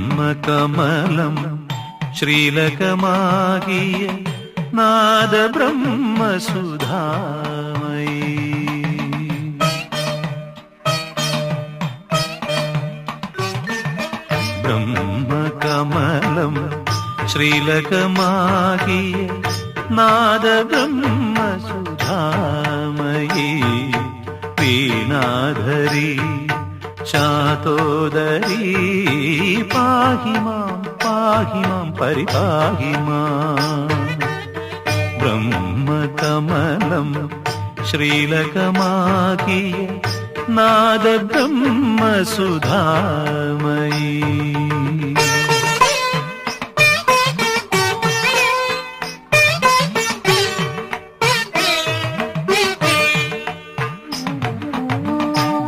ബ്രഹ്മകമലം ശ്രീലകമാകിയ നാദ ബ്രഹ്മസുധാമയീ ബ്രഹ്മകമലം ശ്രീലകമാകിയ നാദ ബ്രഹ്മസുധാമയീ വീണാധരി ശാതോദരീ പാഹി മാം പരിപാഹി മാം ബ്രഹ്മകമലം ശ്രീലകമാകിയ നാദ ബ്രഹ്മസുധാമയീ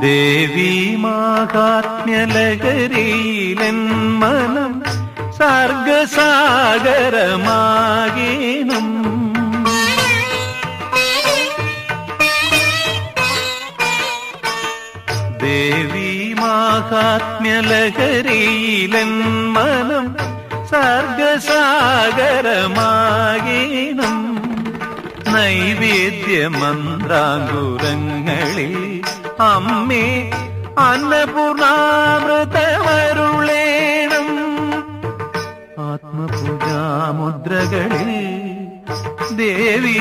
ദേവീ മാഹാത്മ്യലഹരിയിലെൻ മനം സർഗസാഗരമാകേണം ദേവീ മാഹാത്മ്യലഹരിയിലെൻ മനം സർഗസാഗരമാകേണം നൈവേദ്യമന്ത്രാങ്കുരങ്ങളിൽ അമ്മേ അന്നപൂർണാമൃതമരുളേണം ആത്മപൂജാമുദ്രകളിൽ ദേവി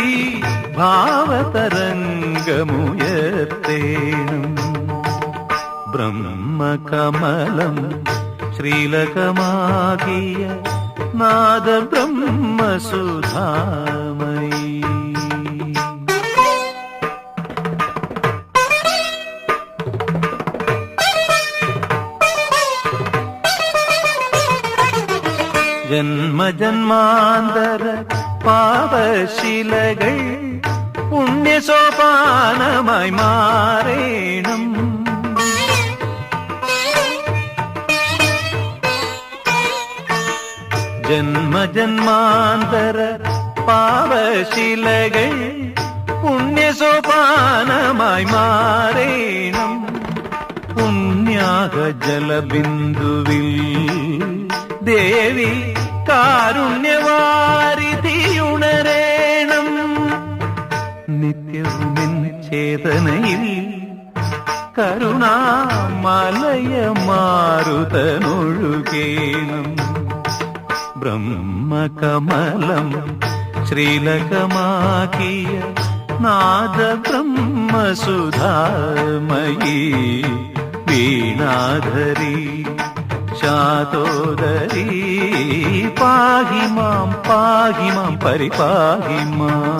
ഭാവതരംഗമുയർത്തേണം ബ്രഹ്മകമലം ശ്രീലകമാകിയ നാദ ബ്രഹ്മസുധാമയീ ജന്മജന്മാന്തര പാപശിലകൾ പുണ്യസോപാനമായി മാറേണം ജന്മജന്മാന്തര പാപശിലകൾ പുണ്യസോപാനമായി മാറേണം പുണ്യാഹ ജലബിന്ദുവിൽ ദേവി കാരുണ്യവാരിധിയുണരേണം നിത്യവുമിൻ ചേതനയിൽ കരുണാമലയമാരുതനൊഴുകേണം ബ്രഹ്മകമലം ശ്രീലകമാകിയ നാദ ബ്രഹ്മസുധാമയീ വീണാധരി ശാതോദരീ പാഹി മാം പരിപാഹി മാം